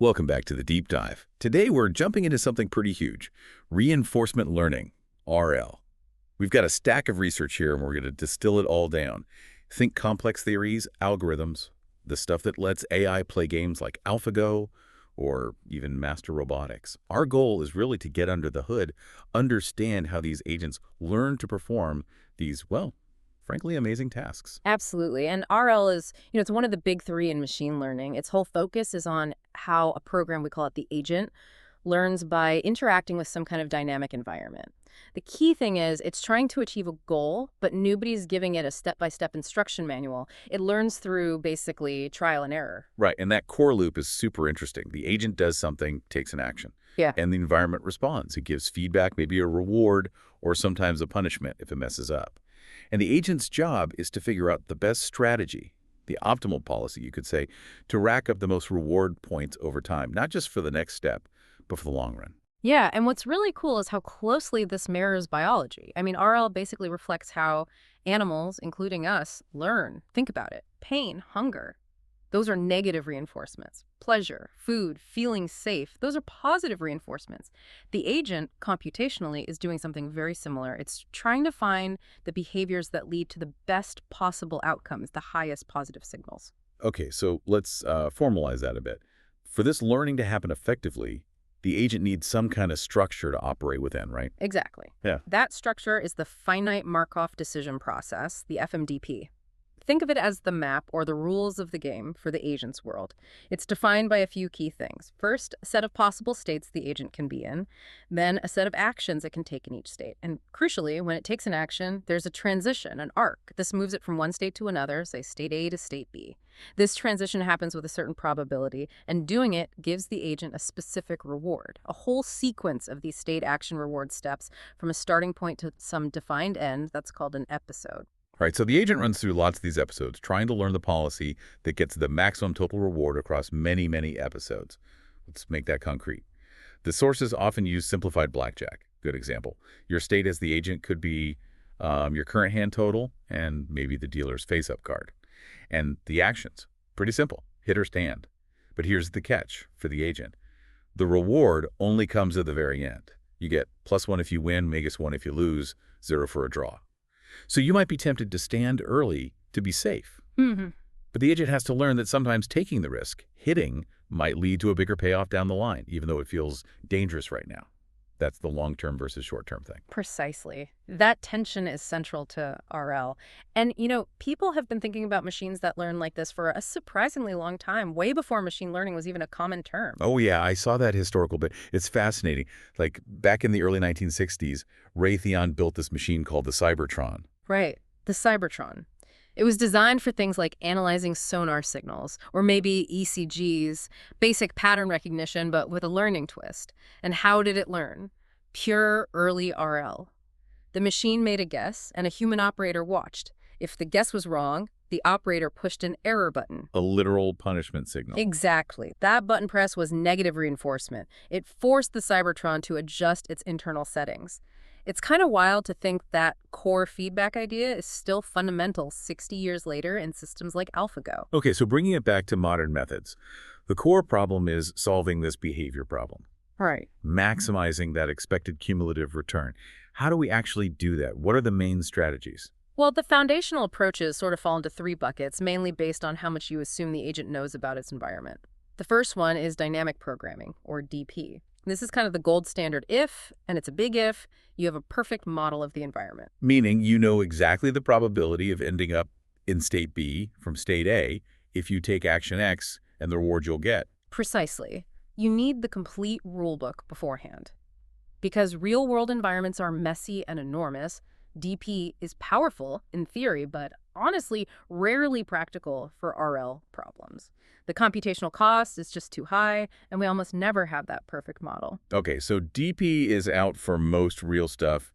Welcome back to the Deep Dive. Today we're jumping into something pretty huge, reinforcement learning, RL. We've got a stack of research here and we're going to distill it all down. Think complex theories, algorithms, the stuff that lets AI play games like AlphaGo or even master robotics. Our goal is really to get under the hood, understand how these agents learn to perform these, well, frankly, amazing tasks. Absolutely. And RL is, it's one of the big three in machine learning. Its whole focus is on how a program, we call it the agent, learns by interacting with some kind of dynamic environment. The key thing is it's trying to achieve a goal, but nobody's giving it a step-by-step instruction manual. It learns through basically trial and error. Right, and that core loop is super interesting. The agent does something, takes an action. Yeah. And the environment responds. It gives feedback, maybe a reward, or sometimes a punishment if it messes up. And the agent's job is to figure out the best strategy, the optimal policy, you could say, to rack up the most reward points over time, not just for the next step, but for the long run. Yeah, and what's really cool is how closely this mirrors biology. I mean, RL basically reflects how animals, including us, learn. Think about it. Pain, hunger. Those are negative reinforcements. Pleasure, food, feeling safe. Those are positive reinforcements. The agent, computationally, is doing something very similar. It's trying to find the behaviors that lead to the best possible outcomes, the highest positive signals. Okay, so let's formalize that a bit. For this learning to happen effectively, the agent needs some kind of structure to operate within, right? Exactly. Yeah. That structure is the finite Markov Decision Process, the FMDP. Think of it as the map or the rules of the game for the agent's world. It's defined by a few key things. First, a set of possible states the agent can be in, then a set of actions it can take in each state. And crucially, when it takes an action, there's a transition, an arc. This moves it from one state to another, say state A to state B. This transition happens with a certain probability, and doing it gives the agent a specific reward, a whole sequence of these state action reward steps from a starting point to some defined end. That's called an episode. Right, so the agent runs through lots of these episodes, trying to learn the policy that gets the maximum total reward across many, many episodes. Let's make that concrete. The sources often use simplified blackjack. Good example. Your state as the agent could be your current hand total and maybe the dealer's face-up card. And the actions, pretty simple, hit or stand. But here's the catch for the agent. The reward only comes at the very end. You get +1 if you win, -1 if you lose, 0 for a draw. So you might be tempted to stand early to be safe. Mm-hmm. But the agent has to learn that sometimes taking the risk, hitting, might lead to a bigger payoff down the line, even though it feels dangerous right now. That's the long-term versus short-term thing. Precisely. That tension is central to RL. And, people have been thinking about machines that learn like this for a surprisingly long time, way before machine learning was even a common term. Oh, yeah, I saw that historical bit. It's fascinating. Like, back in the early 1960s, Raytheon built this machine called the Cybertron. Right. The Cybertron. It was designed for things like analyzing sonar signals, or maybe ECGs, basic pattern recognition, but with a learning twist. And how did it learn? Pure early RL. The machine made a guess, and a human operator watched. If the guess was wrong, the operator pushed an error button. A literal punishment signal. Exactly. That button press was negative reinforcement. It forced the Cybertron to adjust its internal settings. It's kind of wild to think that core feedback idea is still fundamental 60 years later in systems like AlphaGo. Okay, so bringing it back to modern methods, the core problem is solving this behavior problem. Right. Maximizing that expected cumulative return. How do we actually do that? What are the main strategies? Well, the foundational approaches sort of fall into three buckets, mainly based on how much you assume the agent knows about its environment. The first one is dynamic programming, or DP. This is kind of the gold standard if, and it's a big if, you have a perfect model of the environment. Meaning you know exactly the probability of ending up in state B from state A if you take action X and the reward you'll get. Precisely. You need the complete rulebook beforehand. Because real-world environments are messy and enormous, DP is powerful in theory, but honestly rarely practical for RL problems. The computational cost is just too high, and we almost never have that perfect model. Okay, so DP is out for most real stuff.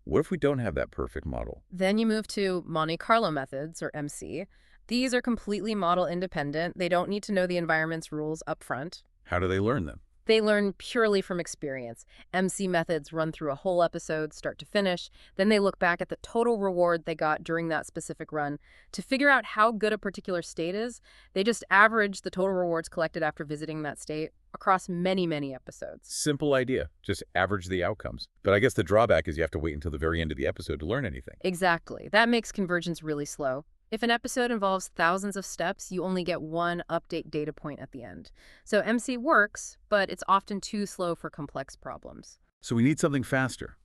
What if we don't have that perfect model? Then you move to Monte Carlo methods, or MC. These are completely model independent. They don't need to know the environment's rules up front. How do they learn them? They learn purely from experience. MC methods run through a whole episode, start to finish. Then they look back at the total reward they got during that specific run. To figure out how good a particular state is, they just average the total rewards collected after visiting that state, across many, many episodes. Simple idea. Just average the outcomes. But I guess the drawback is you have to wait until the very end of the episode to learn anything. Exactly. That makes convergence really slow. If an episode involves thousands of steps, you only get one update data point at the end. So MC works, but it's often too slow for complex problems. So we need something faster,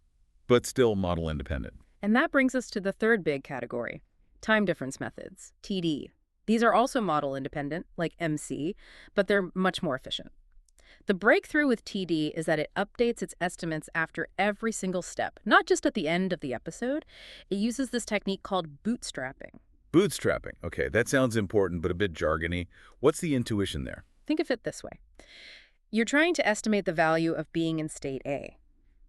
but still model independent. And that brings us to the third big category, time difference methods, TD. These are also model independent, like MC, but they're much more efficient. The breakthrough with TD is that it updates its estimates after every single step, not just at the end of the episode. It uses this technique called bootstrapping. Bootstrapping. Okay, that sounds important, but a bit jargony. What's the intuition there? Think of it this way. You're trying to estimate the value of being in state A.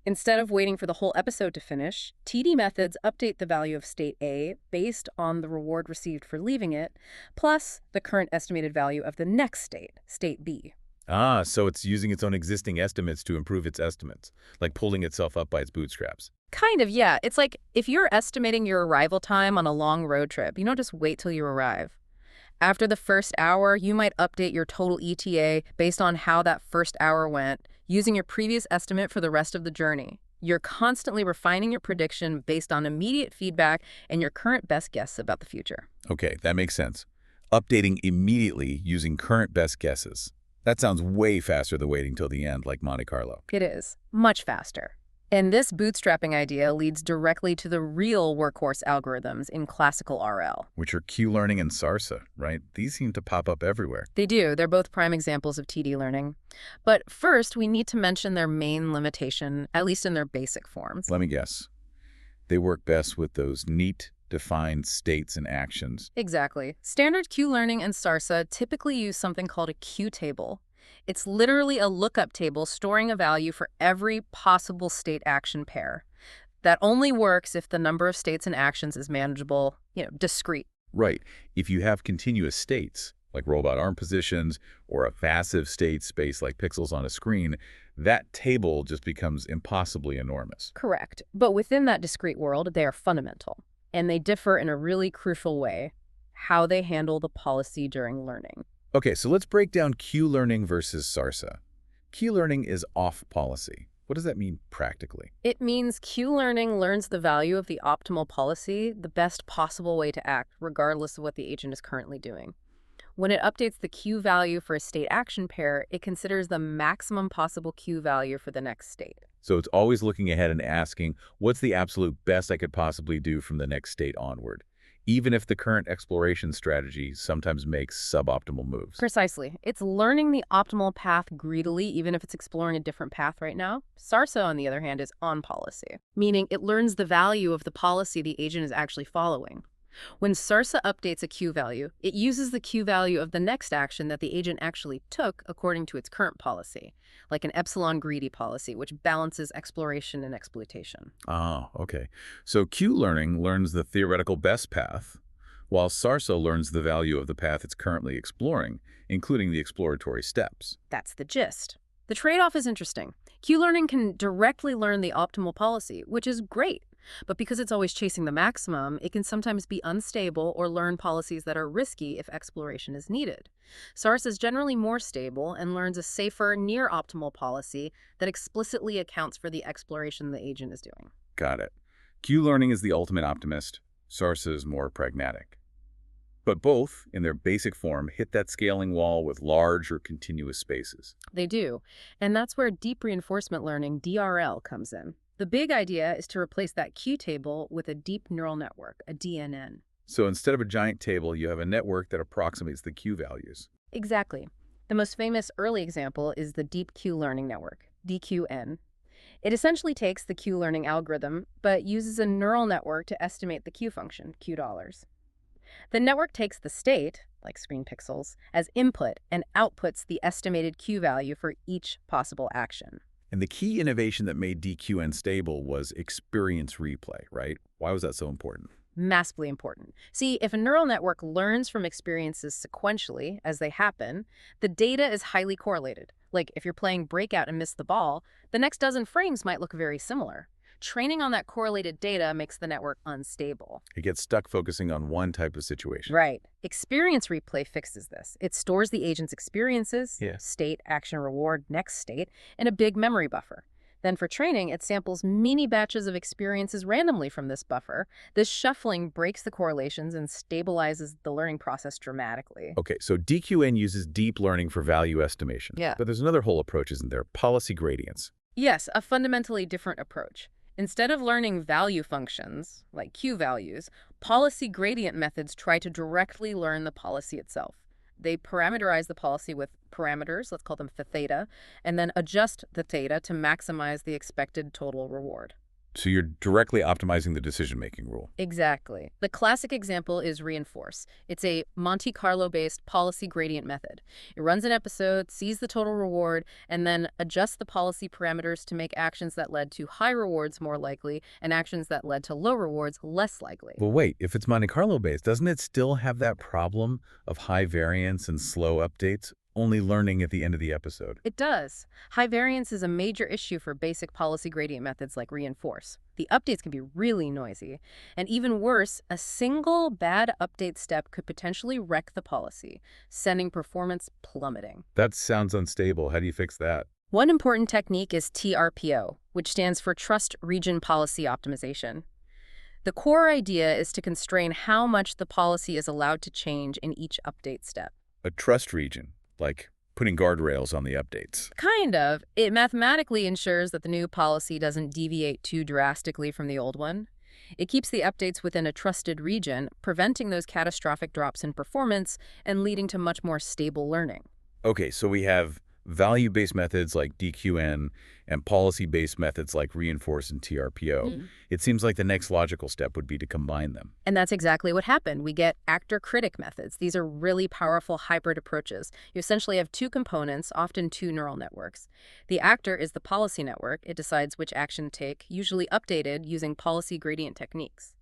Instead of waiting for the whole episode to finish, TD methods update the value of state A based on the reward received for leaving it, plus the current estimated value of the next state, state B. Ah, so it's using its own existing estimates to improve its estimates, like pulling itself up by its bootstraps. Kind of, yeah. It's like if you're estimating your arrival time on a long road trip, you don't just wait till you arrive. After the first hour, you might update your total ETA based on how that first hour went, using your previous estimate for the rest of the journey. You're constantly refining your prediction based on immediate feedback and your current best guess about the future. Okay, that makes sense. Updating immediately using current best guesses. That sounds way faster than waiting till the end, like Monte Carlo. It is. Much faster. And this bootstrapping idea leads directly to the real workhorse algorithms in classical RL. Which are Q-Learning and SARSA, right? These seem to pop up everywhere. They do. They're both prime examples of TD learning. But first, we need to mention their main limitation, at least in their basic forms. Let me guess. They work best with those neat, defined states and actions. Exactly. Standard Q-Learning and SARSA typically use something called a Q-table. It's literally a lookup table storing a value for every possible state-action pair. That only works if the number of states and actions is manageable, discrete. Right. If you have continuous states, like robot arm positions, or a passive state space like pixels on a screen, that table just becomes impossibly enormous. Correct. But within that discrete world, they are fundamental. And they differ in a really crucial way, how they handle the policy during learning. Okay, so let's break down Q-Learning versus SARSA. Q-Learning is off policy. What does that mean practically? It means Q-Learning learns the value of the optimal policy, the best possible way to act, regardless of what the agent is currently doing. When it updates the Q value for a state action pair, it considers the maximum possible Q value for the next state. So it's always looking ahead and asking, what's the absolute best I could possibly do from the next state onward? Even if the current exploration strategy sometimes makes suboptimal moves. Precisely. It's learning the optimal path greedily, even if it's exploring a different path right now. SARSA, on the other hand, is on policy, meaning it learns the value of the policy the agent is actually following. When SARSA updates a Q value, it uses the Q value of the next action that the agent actually took according to its current policy, like an epsilon greedy policy, which balances exploration and exploitation. Ah, okay. So Q-Learning learns the theoretical best path, while SARSA learns the value of the path it's currently exploring, including the exploratory steps. That's the gist. The trade-off is interesting. Q-Learning can directly learn the optimal policy, which is great. But because it's always chasing the maximum, it can sometimes be unstable or learn policies that are risky if exploration is needed. SARS is generally more stable and learns a safer, near-optimal policy that explicitly accounts for the exploration the agent is doing. Got it. Q-Learning is the ultimate optimist. SARSA is more pragmatic. But both, in their basic form, hit that scaling wall with large or continuous spaces. They do. And that's where deep reinforcement learning, DRL, comes in. The big idea is to replace that Q table with a deep neural network, a DNN. So instead of a giant table, you have a network that approximates the Q values. Exactly. The most famous early example is the Deep Q-Learning Network, DQN. It essentially takes the Q-learning algorithm, but uses a neural network to estimate the Q function, Q dollars. The network takes the state, like screen pixels, as input and outputs the estimated Q value for each possible action. And the key innovation that made DQN stable was experience replay, right? Why was that so important? Massively important. See, if a neural network learns from experiences sequentially as they happen, the data is highly correlated. Like if you're playing breakout and miss the ball, the next dozen frames might look very similar. Training on that correlated data makes the network unstable. It gets stuck focusing on one type of situation. Right. Experience replay fixes this. It stores the agent's experiences, Yeah. state, action, reward, next state, in a big memory buffer. Then for training, it samples mini batches of experiences randomly from this buffer. This shuffling breaks the correlations and stabilizes the learning process dramatically. Okay, so DQN uses deep learning for value estimation. Yeah. But there's another whole approach, isn't there? Policy gradients. Yes, a fundamentally different approach. Instead of learning value functions, like Q values, policy gradient methods try to directly learn the policy itself. They parameterize the policy with parameters, let's call them theta, and then adjust the theta to maximize the expected total reward. So you're directly optimizing the decision-making rule. Exactly. The classic example is reinforce. It's a Monte Carlo-based policy gradient method. It runs an episode, sees the total reward, and then adjusts the policy parameters to make actions that led to high rewards more likely and actions that led to low rewards less likely. Well, wait, if it's Monte Carlo-based, doesn't it still have that problem of high variance and slow updates? Only learning at the end of the episode. It does. High variance is a major issue for basic policy gradient methods like reinforce. The updates can be really noisy. And even worse, a single bad update step could potentially wreck the policy, sending performance plummeting. That sounds unstable. How do you fix that? One important technique is TRPO, which stands for Trust Region Policy Optimization. The core idea is to constrain how much the policy is allowed to change in each update step. A trust region, like putting guardrails on the updates. Kind of. It mathematically ensures that the new policy doesn't deviate too drastically from the old one. It keeps the updates within a trusted region, preventing those catastrophic drops in performance and leading to much more stable learning. Okay, so we have value-based methods like DQN and policy-based methods like reinforce and TRPO. It seems like the next logical step would be to combine them. And that's exactly what happened. We get actor-critic methods. These are really powerful hybrid approaches. You essentially have two components, often two neural networks. The actor is the policy network. It decides which action to take, usually updated using policy gradient techniques.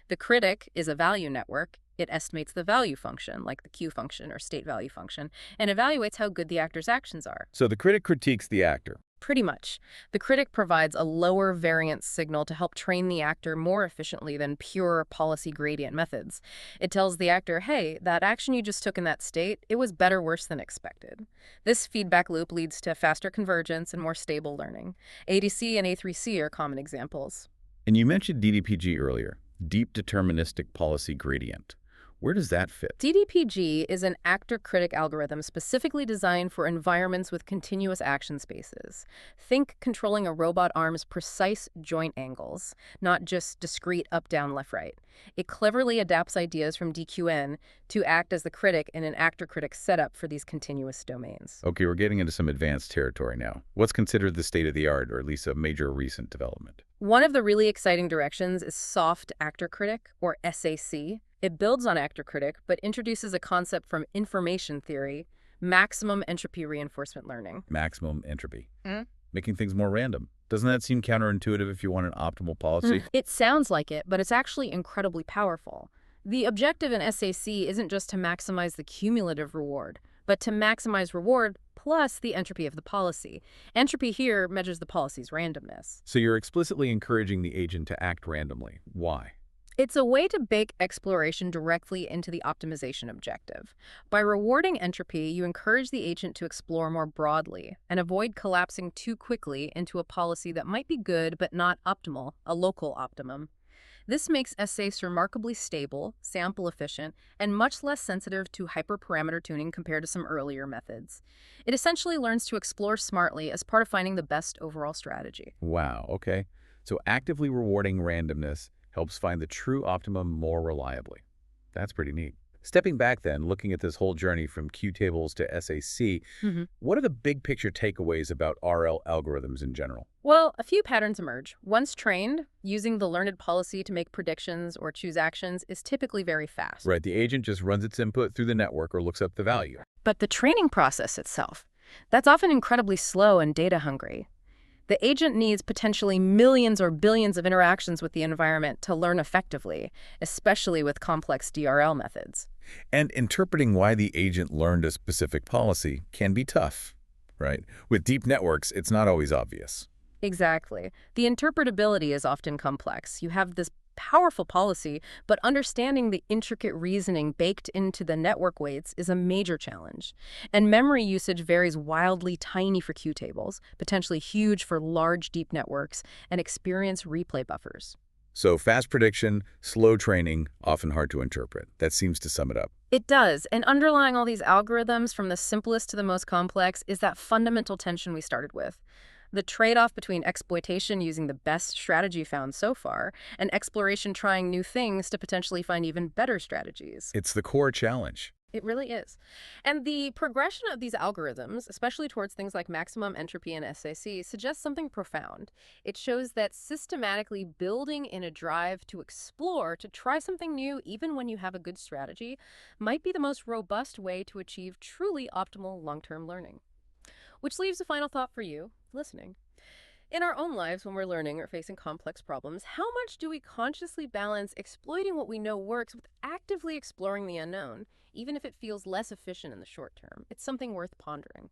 The critic is a value network. It estimates the value function, like the Q function or state value function, and evaluates how good the actor's actions are. So the critic critiques the actor. Pretty much. The critic provides a lower variance signal to help train the actor more efficiently than pure policy gradient methods. It tells the actor, hey, that action you just took in that state, it was better, worse than expected. This feedback loop leads to faster convergence and more stable learning. ADC and A3C are common examples. And you mentioned DDPG earlier, deep deterministic policy gradient. Where does that fit? DDPG is an actor-critic algorithm specifically designed for environments with continuous action spaces. Think controlling a robot arm's precise joint angles, not just discrete up, down, left, right. It cleverly adapts ideas from DQN to act as the critic in an actor-critic setup for these continuous domains. Okay, we're getting into some advanced territory now. What's considered the state-of-the-art, or at least a major recent development? One of the really exciting directions is soft actor-critic, or SAC. It builds on actor-critic, but introduces a concept from information theory, maximum entropy reinforcement learning. Maximum entropy. Making things more random. Doesn't that seem counterintuitive if you want an optimal policy? It sounds like it, but it's actually incredibly powerful. The objective in SAC isn't just to maximize the cumulative reward, but to maximize reward plus the entropy of the policy. Entropy here measures the policy's randomness. So you're explicitly encouraging the agent to act randomly. Why? It's a way to bake exploration directly into the optimization objective. By rewarding entropy, you encourage the agent to explore more broadly and avoid collapsing too quickly into a policy that might be good but not optimal, a local optimum. This makes SACs remarkably stable, sample efficient, and much less sensitive to hyperparameter tuning compared to some earlier methods. It essentially learns to explore smartly as part of finding the best overall strategy. Wow, okay. So actively rewarding randomness helps find the true optimum more reliably. That's pretty neat. Stepping back then, looking at this whole journey from Q-tables to SAC, what are the big picture takeaways about RL algorithms in general? Well, a few patterns emerge. Once trained, using the learned policy to make predictions or choose actions is typically very fast. Right, the agent just runs its input through the network or looks up the value. But the training process itself, that's often incredibly slow and data hungry. The agent needs potentially millions or billions of interactions with the environment to learn effectively, especially with complex DRL methods. And interpreting why the agent learned a specific policy can be tough, right? With deep networks, it's not always obvious. Exactly. The interpretability is often complex. You have this powerful policy, but understanding the intricate reasoning baked into the network weights is a major challenge. And memory usage varies wildly tiny for Q tables, potentially huge for large deep networks, and experience replay buffers. So fast prediction, slow training, often hard to interpret. That seems to sum it up. It does, and underlying all these algorithms, from the simplest to the most complex, is that fundamental tension we started with. The trade-off between exploitation using the best strategy found so far and exploration trying new things to potentially find even better strategies. It's the core challenge. It really is. And the progression of these algorithms, especially towards things like maximum entropy and SAC, suggests something profound. It shows that systematically building in a drive to explore, to try something new, even when you have a good strategy, might be the most robust way to achieve truly optimal long-term learning. Which leaves a final thought for you, listening. In our own lives, when we're learning or facing complex problems, how much do we consciously balance exploiting what we know works with actively exploring the unknown, even if it feels less efficient in the short term? It's something worth pondering.